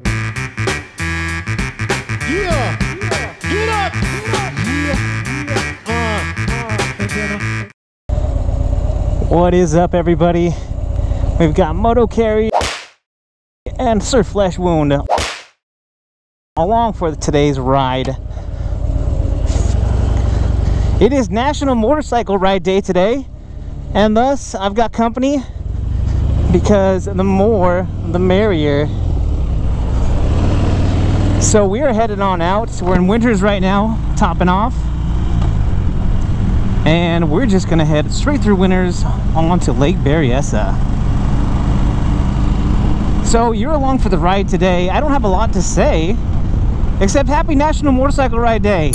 Yeah! Get up! What is up, everybody? We've got MotoKari and Surf Flesh Wound along for today's ride. It is National Motorcycle Ride Day today, and thus I've got company because the more the merrier. So we are headed on out. We're in Winters right now, topping off, and we're just gonna head straight through Winters on to Lake Berryessa. So you're along for the ride today. I don't have a lot to say except happy National Motorcycle Ride Day.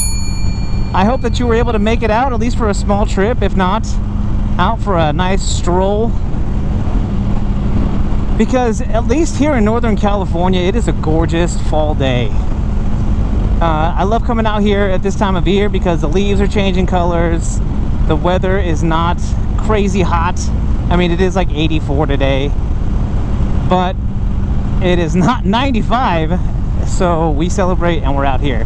I hope that you were able to make it out, at least for a small trip. If not, out for a nice stroll. Because at least here in Northern California, it is a gorgeous fall day. I love coming out here at this time of year because the leaves are changing colors. The weather is not crazy hot. I mean, it is like 84 today, but it is not 95. So we celebrate and we're out here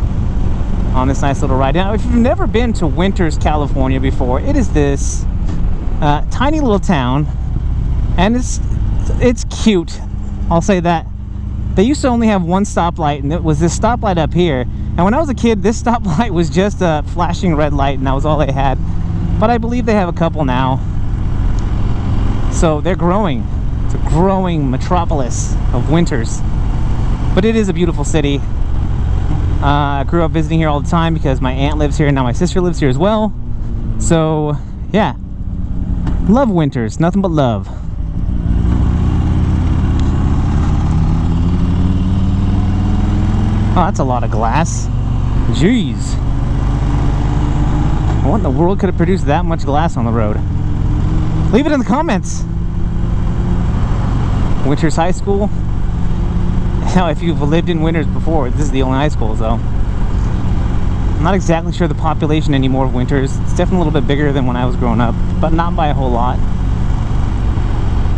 on this nice little ride. Now, if you've never been to Winters, California before, it is this tiny little town, and it's cute. I'll say that. They used to only have one stoplight, and it was this stoplight up here. And when I was a kid, this stoplight was just a flashing red light, and that was all they had. But I believe they have a couple now. So they're growing. It's a growing metropolis of Winters. But it is a beautiful city. I grew up visiting here all the time because my aunt lives here, and now my sister lives here as well. So, yeah. Love Winters. Nothing but love. Oh, that's a lot of glass. Jeez. What in the world could have produced that much glass on the road? Leave it in the comments. Winters High School. Now, if you've lived in Winters before, this is the only high school, so I'm not exactly sure the population anymore of Winters. It's definitely a little bit bigger than when I was growing up, but not by a whole lot.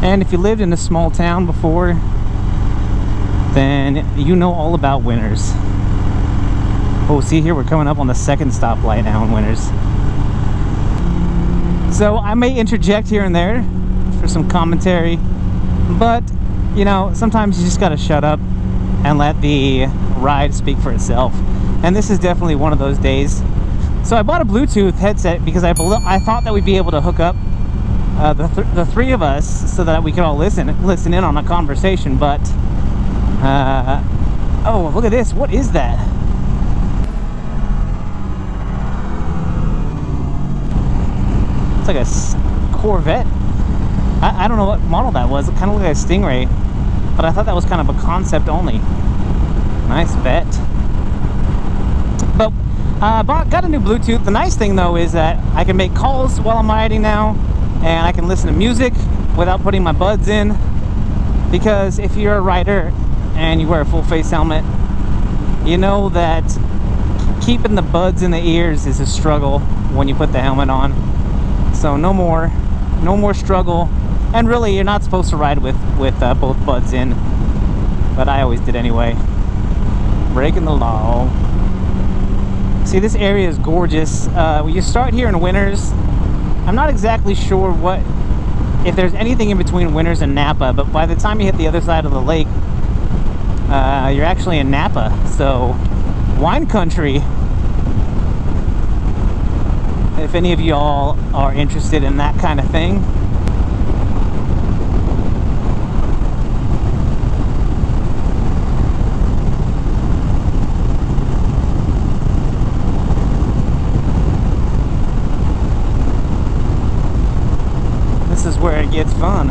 And if you lived in a small town before, then you know all about Winters. Oh, see here, we're coming up on the second stoplight now in Winters. So I may interject here and there for some commentary, but you know, sometimes you just gotta shut up and let the ride speak for itself. And this is definitely one of those days. So I bought a Bluetooth headset because I thought that we'd be able to hook up the three of us so that we could all listen in on a conversation. But oh, look at this. What is that? It's like a Corvette. I don't know what model that was. It kind of looked like a Stingray, but I thought that was kind of a concept only. Nice vet. But got a new Bluetooth. The nice thing though is that I can make calls while I'm riding now, and I can listen to music without putting my buds in. Because if you're a rider and you wear a full face helmet, you know that keeping the buds in the ears is a struggle when you put the helmet on. So no more struggle. And really, you're not supposed to ride with both buds in, but I always did anyway. Breaking the law. See, this area is gorgeous. When you start here in Winters, I'm not exactly sure if there's anything in between Winters and Napa, but by the time you hit the other side of the lake, you're actually in Napa. So, wine country. If any of y'all are interested in that kind of thing. This is where it gets fun.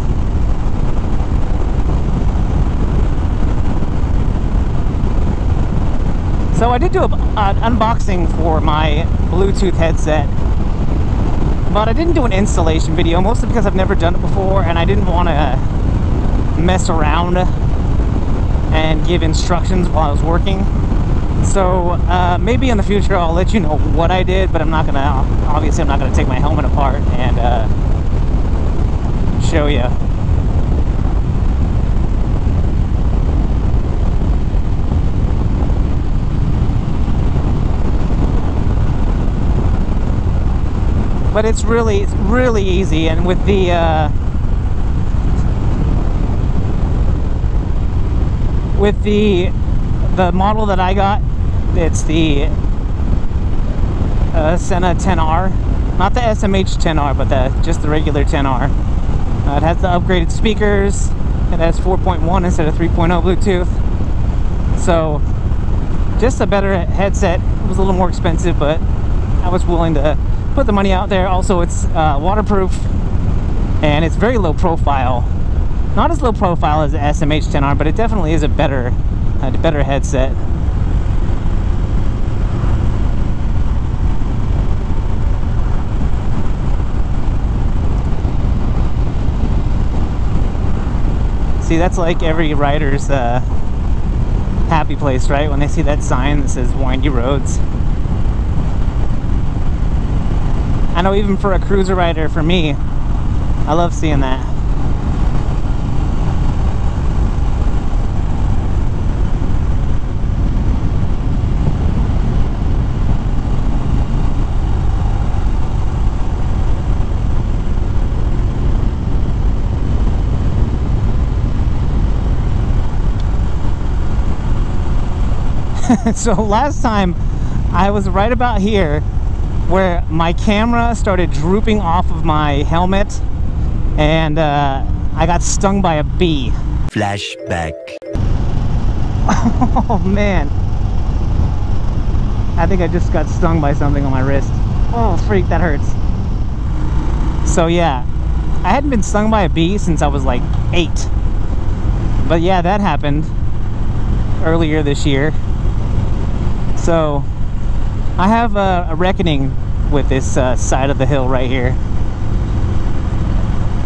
So I did do an unboxing for my Bluetooth headset, but I didn't do an installation video, mostly because I've never done it before and I didn't want to mess around and give instructions while I was working. So maybe in the future I'll let you know what I did, but obviously I'm not gonna take my helmet apart and show you. but it's really easy. And with the model that I got, it's the Senna 10R, not the SMH 10R, but just the regular 10R. It has the upgraded speakers. It has 4.1 instead of 3.0 Bluetooth. So just a better headset. It was a little more expensive, but I was willing to put the money out there. Also, it's waterproof, and it's very low profile. Not as low profile as the SMH 10R, but it definitely is a better headset. See, that's like every rider's happy place, right? When they see that sign that says windy roads. I know even for a cruiser rider, for me, I love seeing that. So last time I was right about here where my camera started drooping off of my helmet, and I got stung by a bee. Flashback. Oh man, I think I just got stung by something on my wrist. Oh freak, that hurts. So yeah, I hadn't been stung by a bee since I was like 8, but yeah, that happened earlier this year. So I have a reckoning with this side of the hill right here.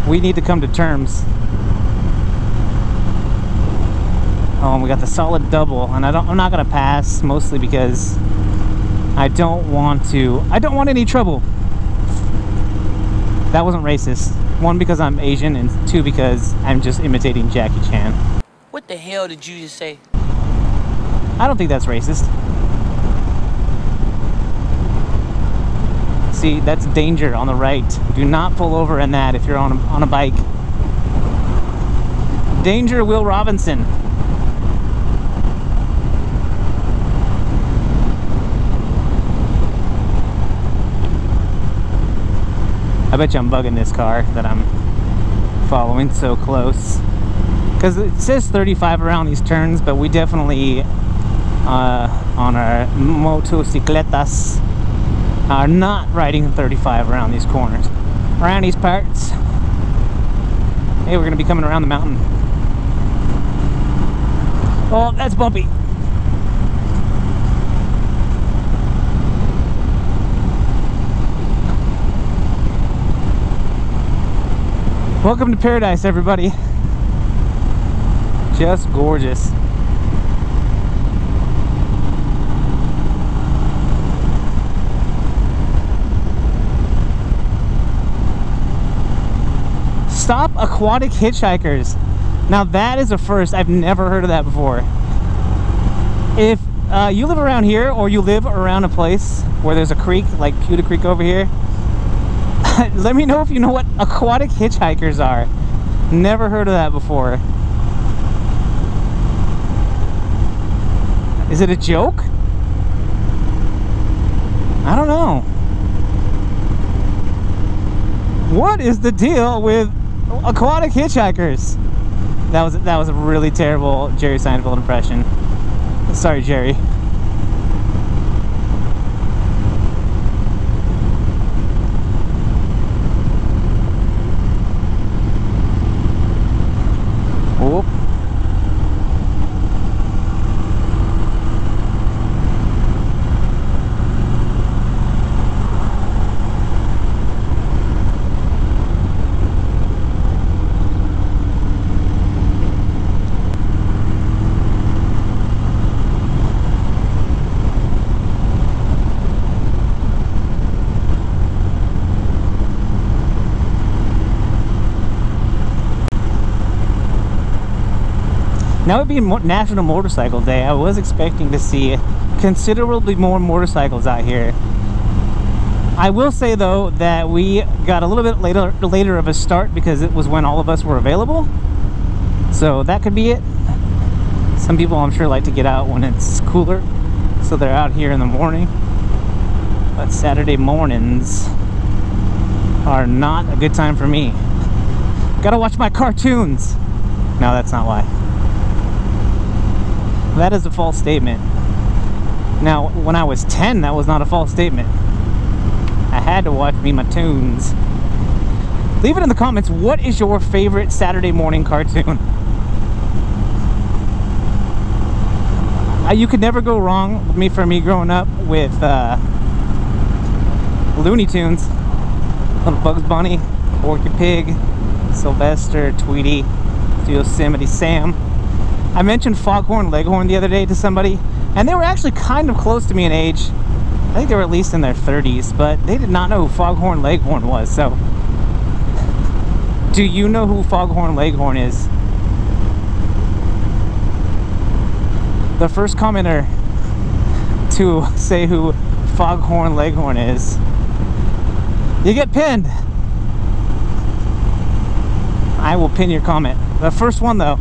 We need to come to terms. Oh, and we got the solid double, and I'm not gonna pass, mostly because I don't want any trouble. That wasn't racist. 1, because I'm Asian, and 2, because I'm just imitating Jackie Chan. What the hell did you just say? I don't think that's racist. See, that's danger on the right. Do not pull over in that if you're on a bike. Danger, Will Robinson. I bet you I'm bugging this car that I'm following so close. Because it says 35 around these turns, but we definitely, on our motocicletas, are not riding 35 around these corners, around these parts. Hey, we're gonna be coming around the mountain. Oh, that's bumpy. Welcome to paradise, everybody. Just gorgeous. Stop aquatic hitchhikers. Now that is a first. I've never heard of that before. If you live around here, or you live around a place where there's a creek, like Cuda Creek over here, let me know if you know what aquatic hitchhikers are. Never heard of that before. Is it a joke? I don't know. What is the deal with aquatic hitchhikers? That was a really terrible Jerry Seinfeld impression. Sorry, Jerry. Whoop. Now it being National Motorcycle Day, I was expecting to see considerably more motorcycles out here. I will say though that we got a little bit later of a start because it was when all of us were available. So that could be it. Some people I'm sure like to get out when it's cooler, so they're out here in the morning. But Saturday mornings are not a good time for me. Gotta watch my cartoons. No, that's not why. That is a false statement. Now, when I was 10, that was not a false statement. I had to watch me my tunes. Leave it in the comments. What is your favorite Saturday morning cartoon? You could never go wrong with me growing up with Looney Tunes. Little Bugs Bunny, Porky Pig, Sylvester, Tweety, Yosemite Sam. I mentioned Foghorn Leghorn the other day to somebody, and they were actually kind of close to me in age. I think they were at least in their 30s, but they did not know who Foghorn Leghorn was. So, do you know who Foghorn Leghorn is? The first commenter to say who Foghorn Leghorn is, you get pinned. I will pin your comment. The first one though.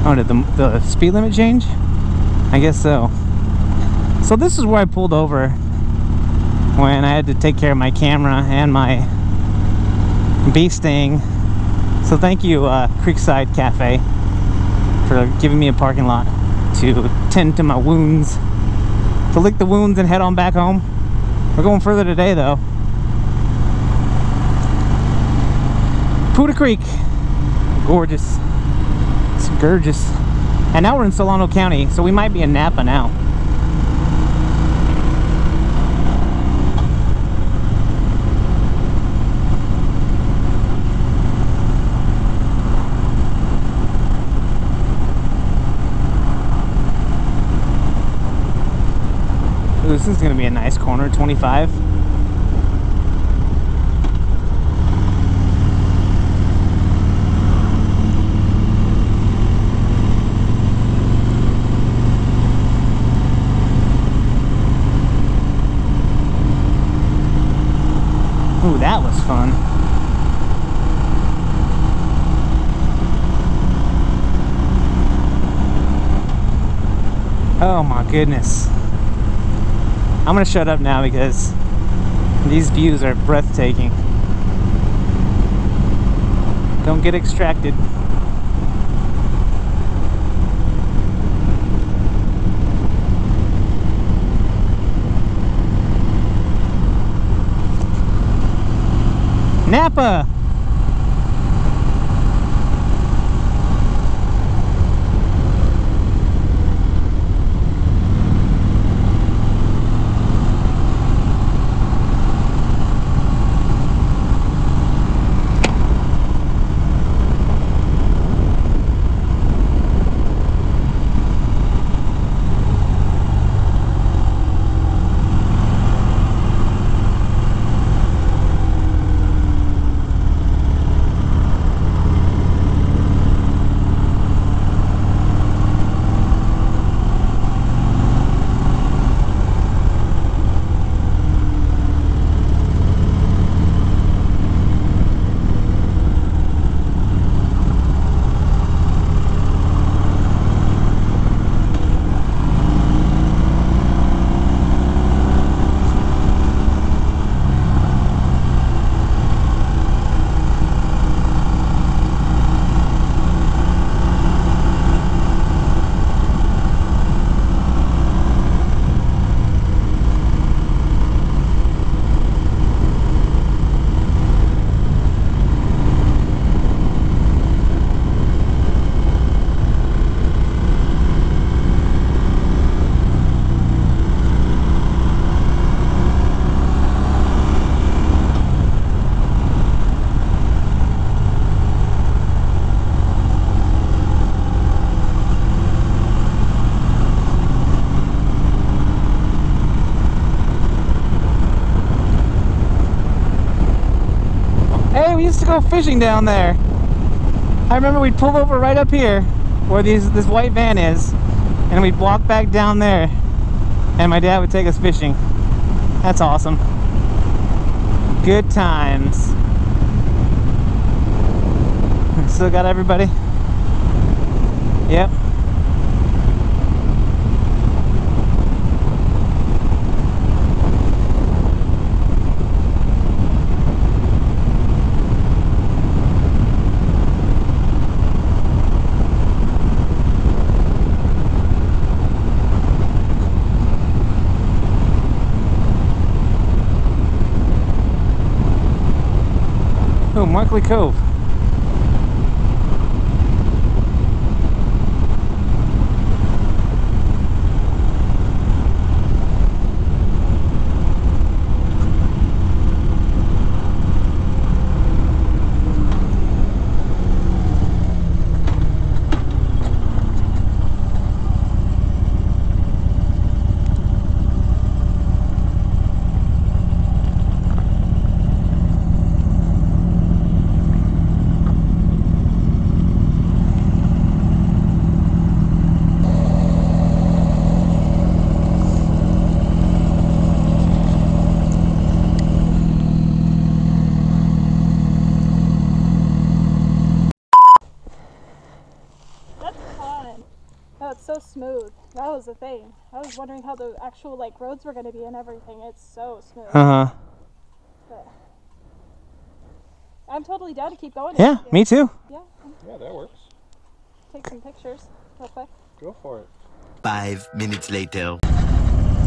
Oh, did the speed limit change? I guess so. So this is where I pulled over when I had to take care of my camera and my bee sting. So thank you, Creekside Cafe, for giving me a parking lot to tend to my wounds, to lick the wounds and head on back home. We're going further today though. Puda Creek, gorgeous. It's gorgeous. And now we're in Solano County, so we might be in Napa now. Ooh, this is gonna be a nice corner, 25. Ooh, that was fun. Oh my goodness. I'm gonna shut up now because these views are breathtaking. Don't get extracted. Napa! go fishing down there. I remember we'd pull over right up here where this white van is, and we'd walk back down there, and my dad would take us fishing. That's awesome. Good times. Still got everybody? Yep. Oh, Markley Cove. Oh, it's so smooth. That was the thing. I was wondering how the actual like roads were going to be and everything. It's so smooth. But I'm totally down to keep going. Yeah, me too. Yeah. Yeah, that works. Take some pictures real quick. Go for it. 5 minutes later.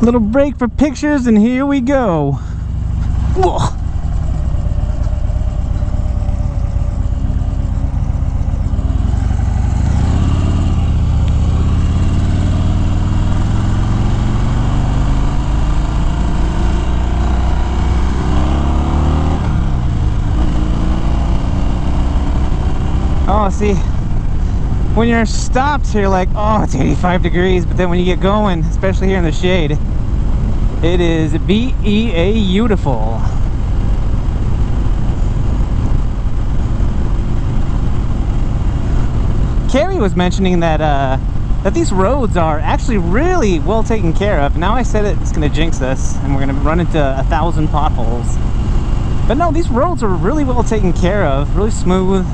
Little break for pictures, and here we go. Whoa. Oh, see, when you're stopped, you're like, oh, it's 85 degrees, but then when you get going, especially here in the shade, it is beautiful. Carrie was mentioning that that these roads are actually really well taken care of. Now I said it's going to jinx us, and we're going to run into 1,000 potholes. But no, these roads are really well taken care of, really smooth.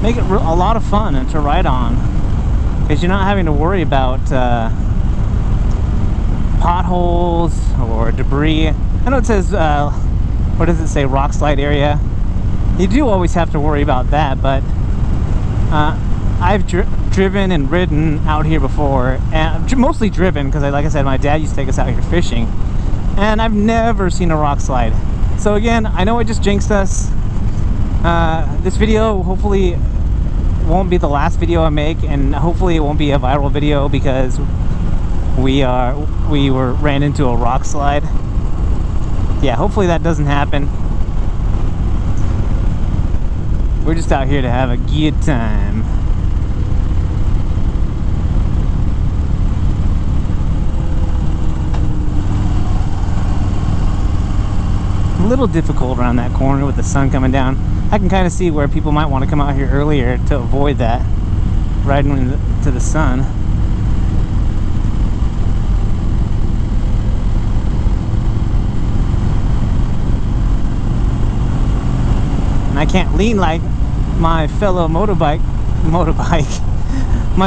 Make it a lot of fun to ride on, because you're not having to worry about potholes or debris. I know it says, what does it say, rock slide area. You do always have to worry about that, but I've driven and ridden out here before, and mostly driven because, like I said, my dad used to take us out here fishing, and I've never seen a rock slide. So again, I know it just jinxed us. This video hopefully won't be the last video I make, and hopefully it won't be a viral video because we ran into a rock slide. Yeah, hopefully that doesn't happen. We're just out here to have a good time. A little difficult around that corner with the sun coming down. I can kind of see where people might want to come out here earlier to avoid that, riding into the sun. And I can't lean like my fellow my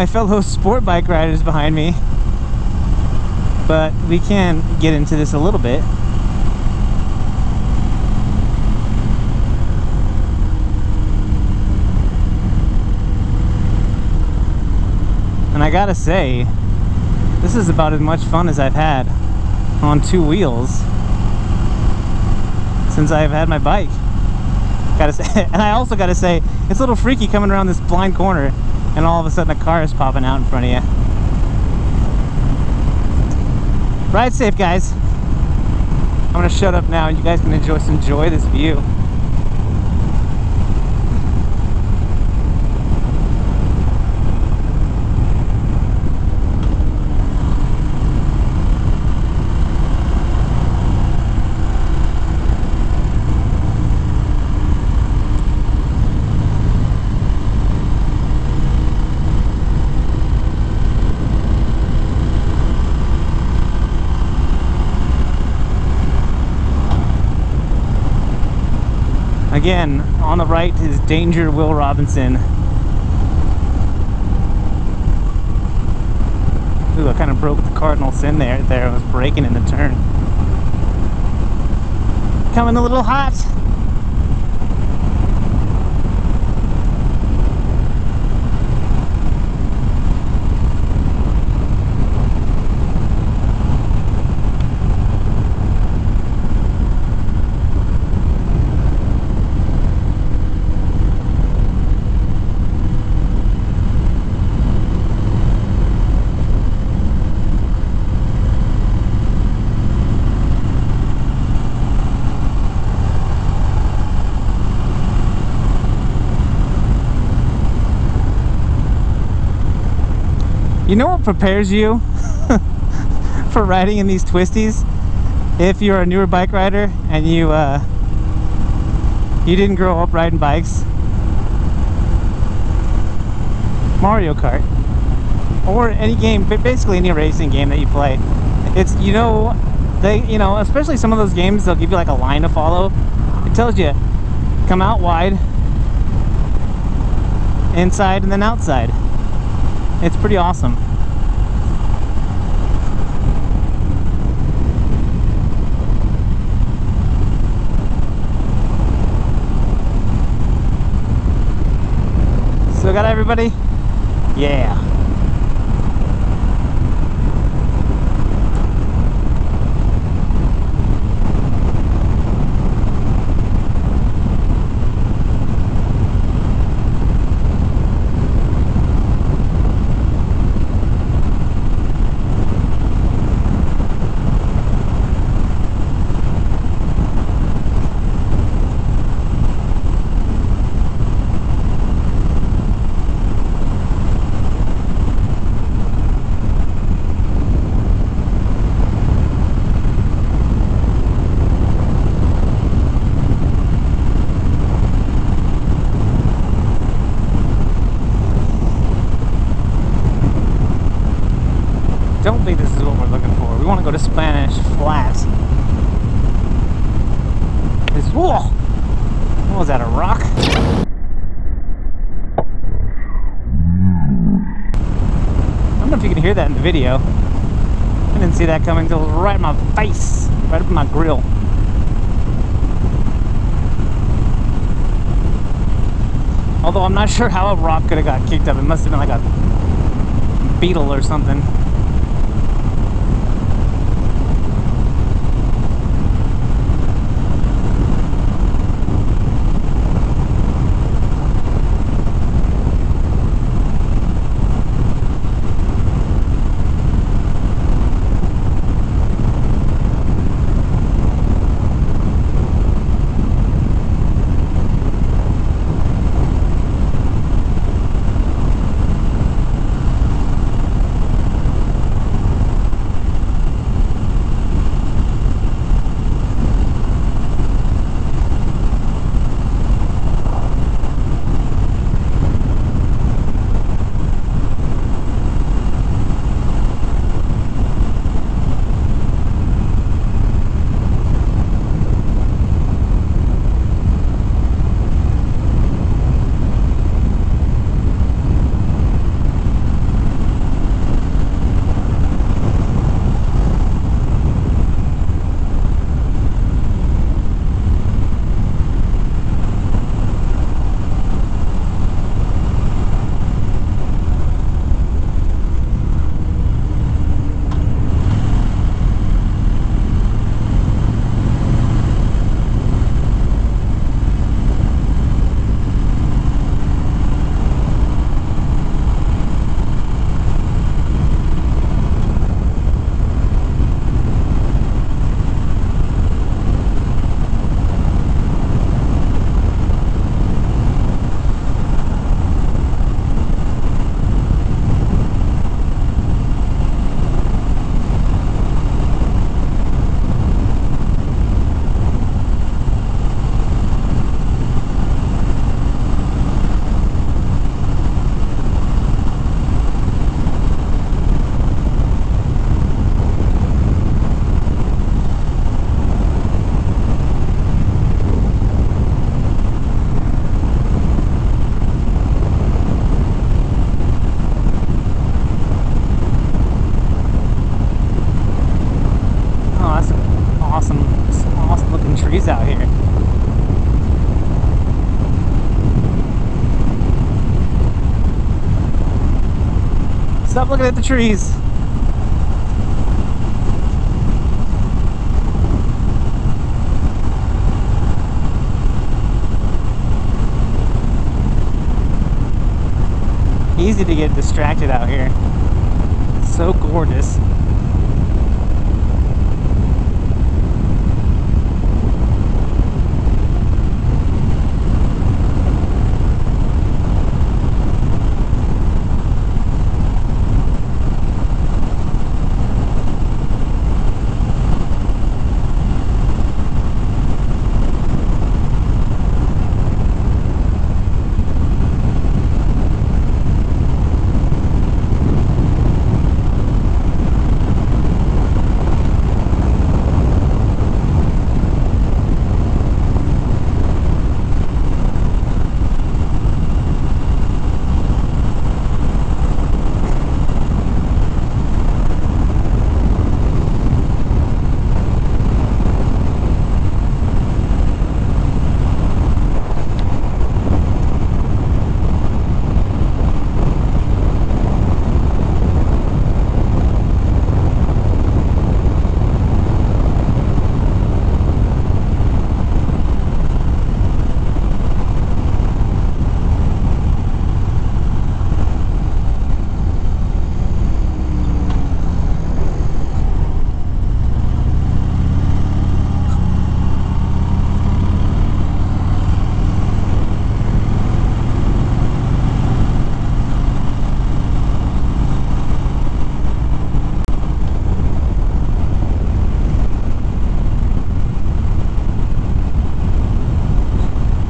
fellow sport bike riders behind me, but we can get into this a little bit. And I gotta say, this is about as much fun as I've had on two wheels since I've had my bike. Gotta say, and I also gotta say, it's a little freaky coming around this blind corner and all of a sudden a car is popping out in front of you. Ride safe, guys. I'm gonna shut up now and you guys can enjoy this view. again, on the right is Danger Will Robinson. Ooh, I kind of broke the cardinal sin there. I was braking in the turn. Coming a little hot. You know what prepares you for riding in these twisties? If you're a newer bike rider and you didn't grow up riding bikes, Mario Kart, or any game, basically any racing game that you play. It's, you know, especially some of those games, they'll give you like a line to follow. It tells you, come out wide, inside, and then outside. It's pretty awesome. Still got everybody? Yeah. Don't think this is what we're looking for. We want to go to Spanish Flat. This, whoa! What was that, a rock? I don't know if you can hear that in the video. I didn't see that coming until it was right in my face, right up in my grill. Although I'm not sure how a rock could have got kicked up. It must have been like a beetle or something. Stop looking at the trees. Easy to get distracted out here. It's so gorgeous.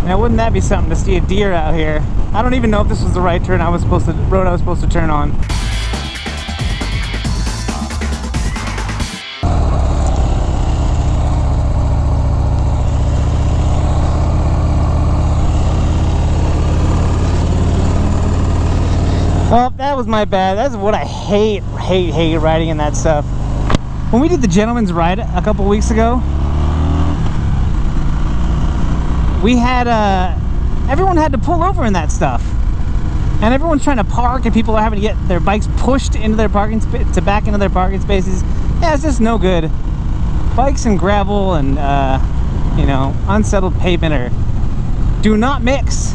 Now wouldn't that be something to see a deer out here? I don't even know if this was the right road I was supposed to turn on. Oh, that was my bad. That's what I hate riding in that stuff. When we did the gentleman's ride a couple weeks ago, we had everyone had to pull over in that stuff, and everyone's trying to park, and people are having to get their bikes pushed into their parking to back into their parking spaces. Yeah, it's just no good. Bikes and gravel and you know, unsettled pavement do not mix.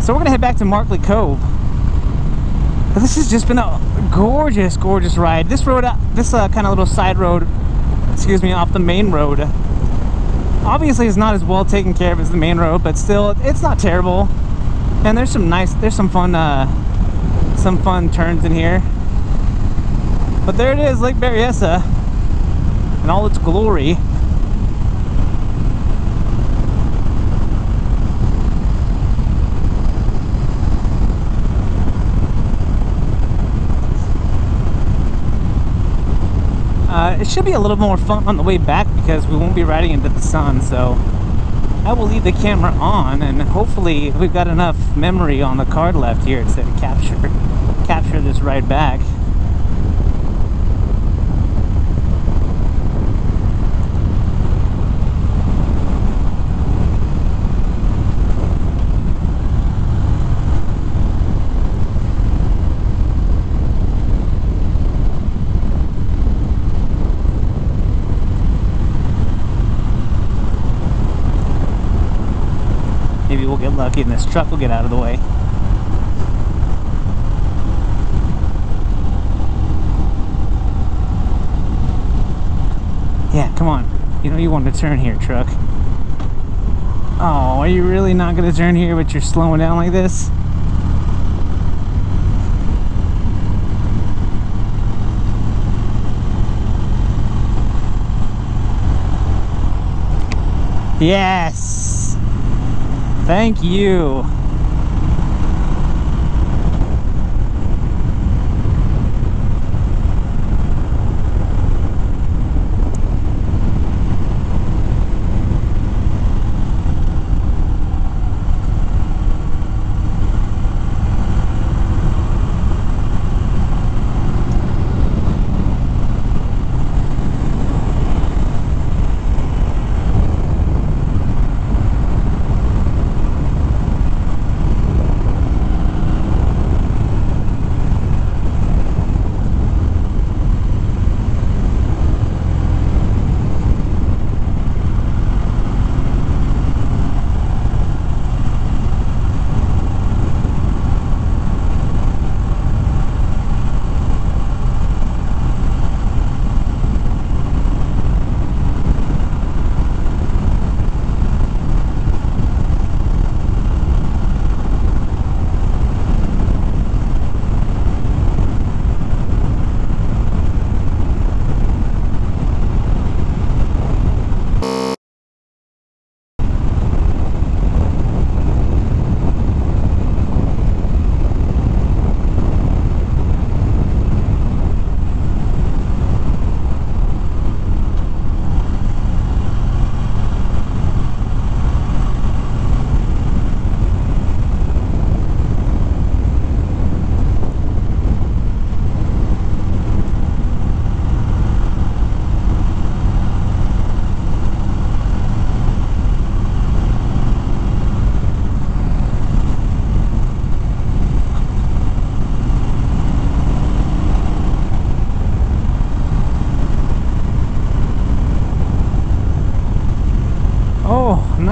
So we're gonna head back to Markley Cove. But this has just been a gorgeous ride. This road, this kind of little side road, excuse me, off the main road, obviously it's not as well taken care of as the main road, but still it's not terrible. And there's some fun turns in here. But there it is, Lake Berryessa in all its glory. It should be a little more fun on the way back because we won't be riding into the sun, so I will leave the camera on, and hopefully we've got enough memory on the card left here to capture this ride back. Maybe we'll get lucky and this truck will get out of the way. Yeah, come on. You know you want to turn here, truck. Oh, are you really not going to turn here, but you're slowing down like this? Yes! Thank you.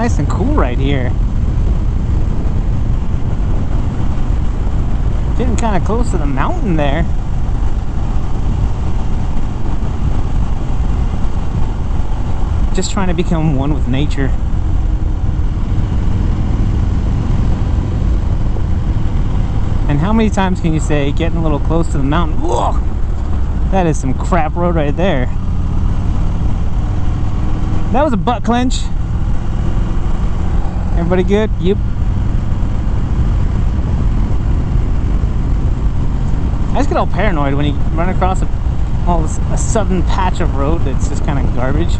nice and cool right here. Getting kind of close to the mountain there. Just trying to become one with nature. And how many times can you say getting a little close to the mountain? Whoa! That is some crap road right there. That was a butt clench. Everybody good? Yep. I just get all paranoid when you run across a sudden patch of road that's just kind of garbage.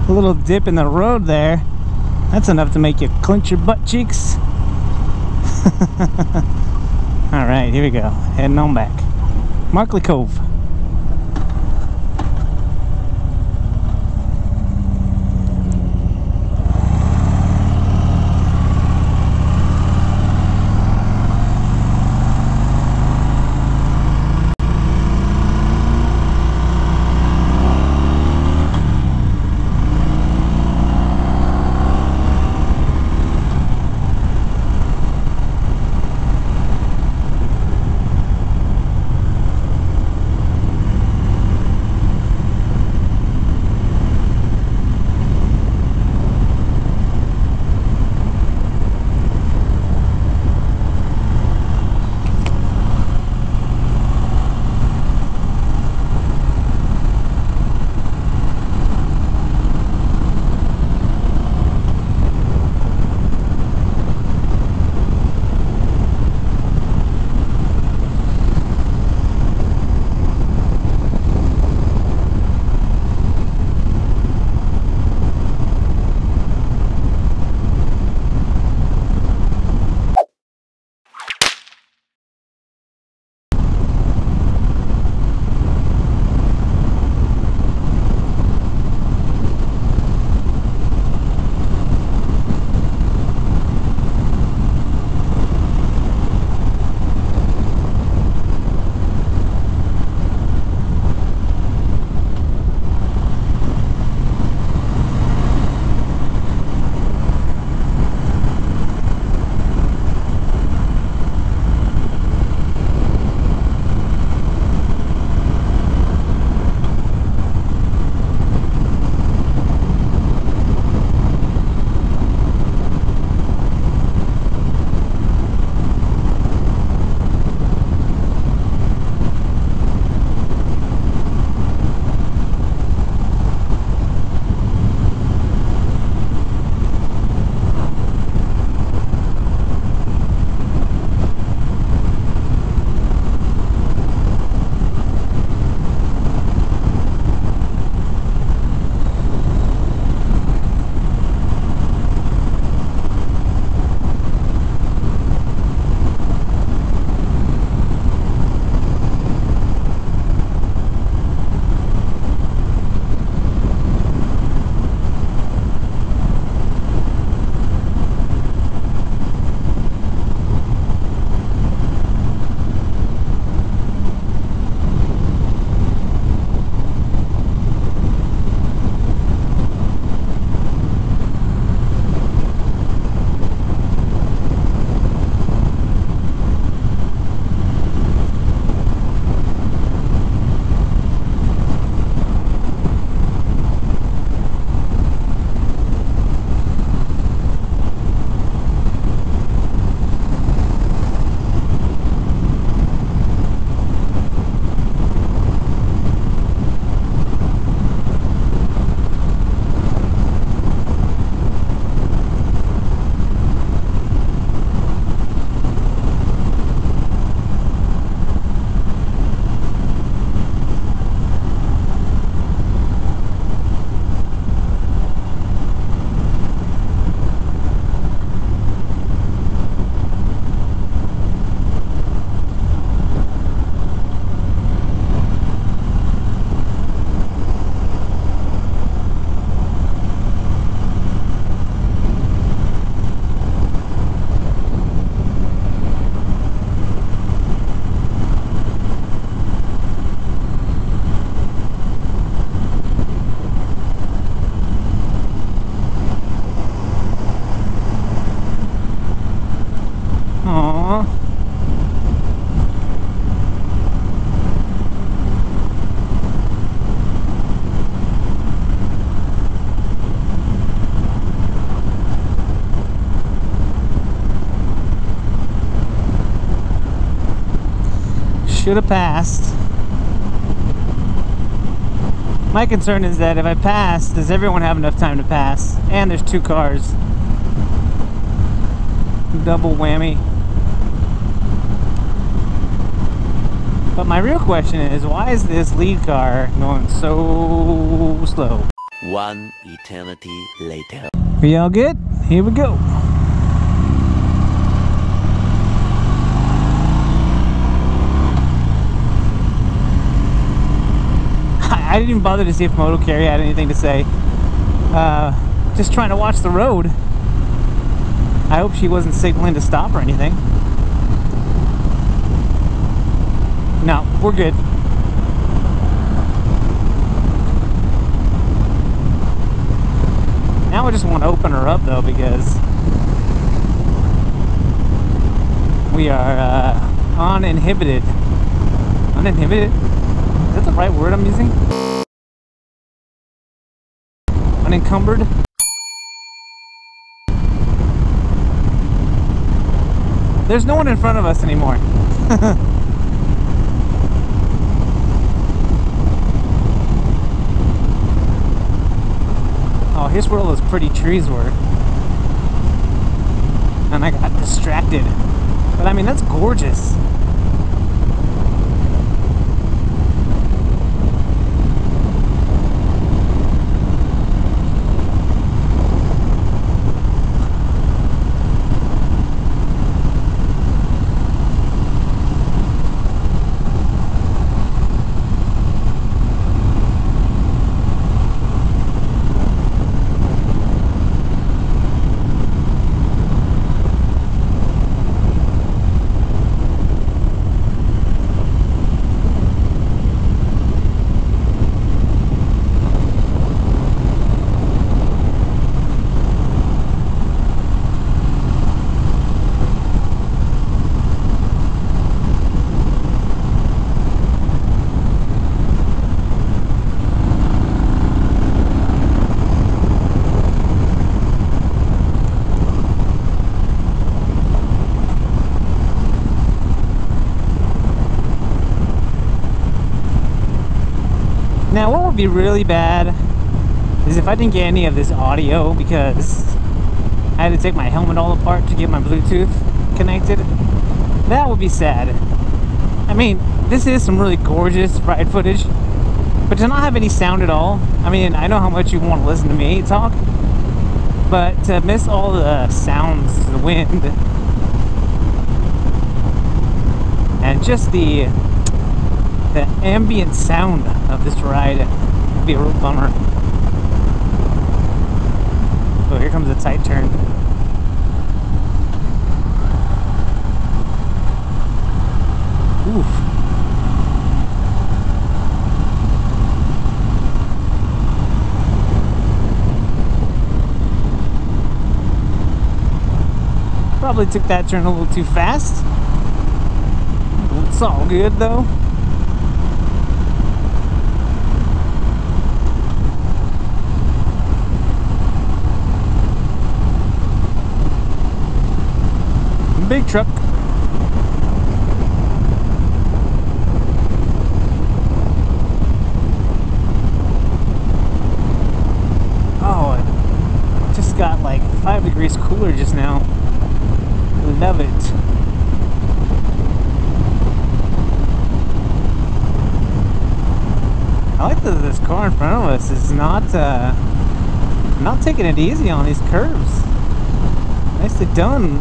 A little dip in the road there. That's enough to make you clench your butt cheeks. Alright, here we go. Heading on back. Markley Cove. should have passed. My concern is that if I pass, does everyone have enough time to pass? And there's 2 cars. Double whammy. But my real question is, why is this lead car going so slow? One eternity later. Are y'all good? Here we go. I didn't even bother to see if MotoKari had anything to say. Just trying to watch the road. I hope she wasn't signaling to stop or anything. No, we're good. Now I just want to open her up though, because we are uninhibited. Uninhibited? Is that the right word I'm using? Unencumbered? There's no one in front of us anymore. Oh, here's where all those pretty trees were. And I got distracted. But I mean, that's gorgeous. Now, what would be really bad is if I didn't get any of this audio, because I had to take my helmet all apart to get my Bluetooth connected. That would be sad. I mean, this is some really gorgeous ride footage, but to not have any sound at all, I mean, I know how much you want to listen to me talk, but to miss all the sounds, the wind, and just the ambient sound of this ride would be a real bummer. Oh, here comes a tight turn. Oof. Probably took that turn a little too fast. It's all good though. Big truck. Oh, it just got like 5 degrees cooler just now. Love it. I like that this car in front of us is not taking it easy on these curves. Nicely done.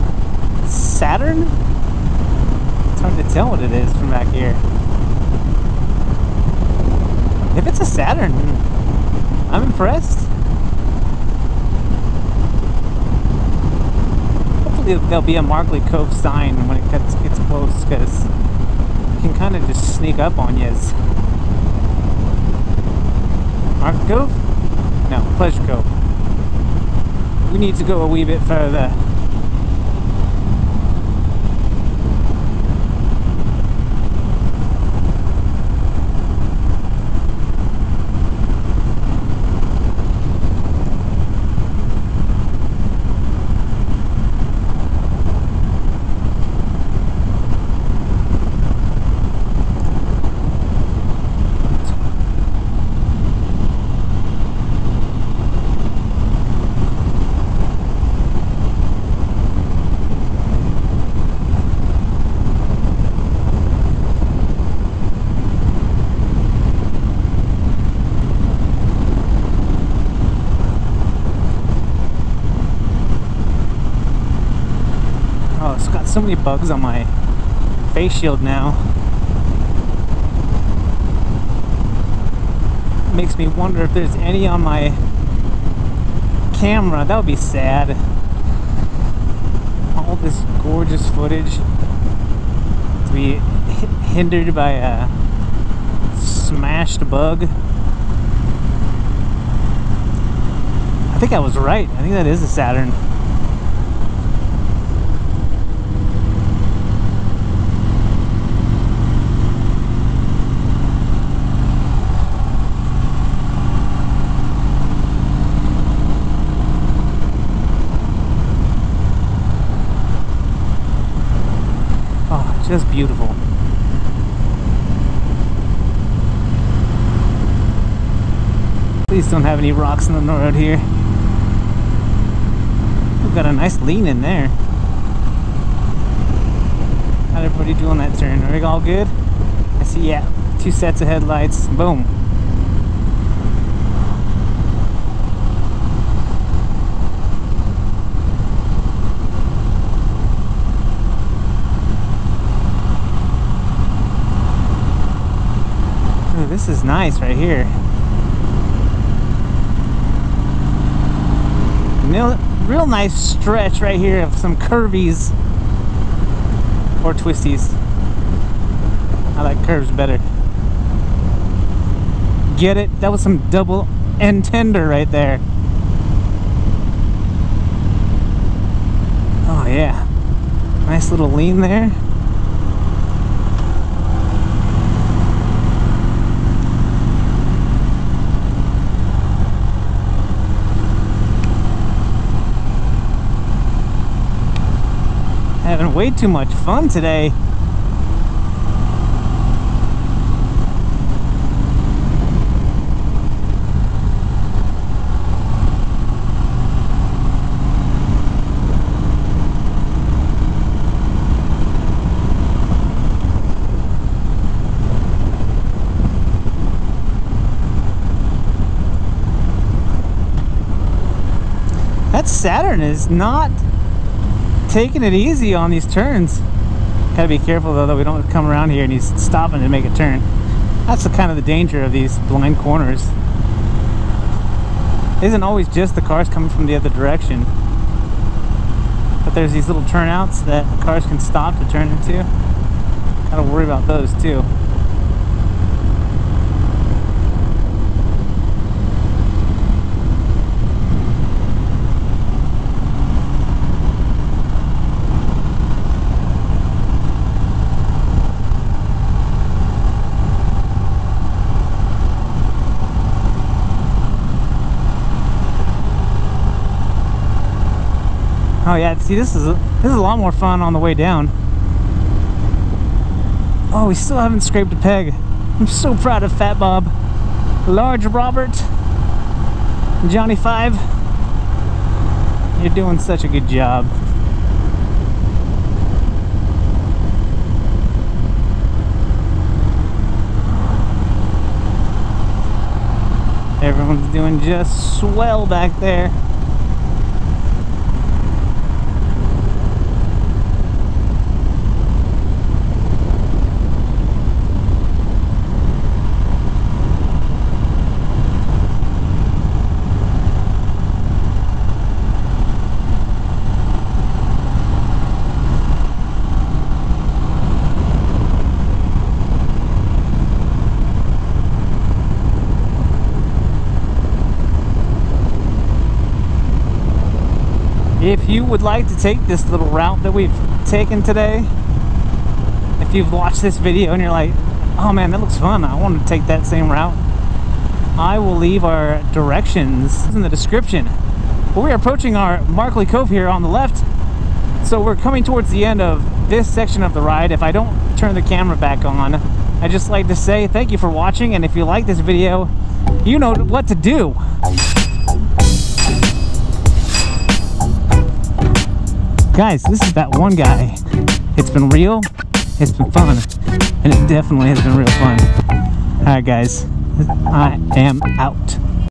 Saturn? It's hard to tell what it is from back here. If it's a Saturn, I'm impressed. Hopefully there'll be a Markley Cove sign when it gets close, because it can kind of just sneak up on you. Markley Cove? No, Pleasure Cove. We need to go a wee bit further. So many bugs on my face shield now. Makes me wonder if there's any on my camera. That would be sad. All this gorgeous footage to be hindered by a smashed bug. I think I was right. I think that is a Saturn. Oh, just beautiful. Please don't have any rocks in the road here. We've got a nice lean in there. How'd everybody do on that turn? Are we all good? I see, yeah. 2 sets of headlights. Boom. Ooh, this is nice right here. Real nice stretch right here of some curvies or twisties. I like curves better. Get it? That was some double end tender right there. Oh yeah, nice little lean there. Having way too much fun today. That Saturn is not taking it easy on these turns. Gotta be careful though that we don't come around here and he's stopping to make a turn. That's the kind of the danger of these blind corners. It isn't always just the cars coming from the other direction, but there's these little turnouts that cars can stop to turn into. Gotta worry about those too. Oh yeah, see, this is a lot more fun on the way down. Oh, we still haven't scraped a peg. I'm so proud of Fat Bob, Large Robert, Johnny 5. You're doing such a good job. Everyone's doing just swell back there. If you would like to take this little route that we've taken today, if you've watched this video and you're like, oh man, that looks fun, I want to take that same route, I will leave our directions in the description. Well, we are approaching our Markley Cove here on the left, so we're coming towards the end of this section of the ride. If I don't turn the camera back on, I'd just like to say thank you for watching, and if you like this video, you know what to do. Guys, this is that one guy. It's been real, it's been fun, and it definitely has been real fun. Alright guys, I am out.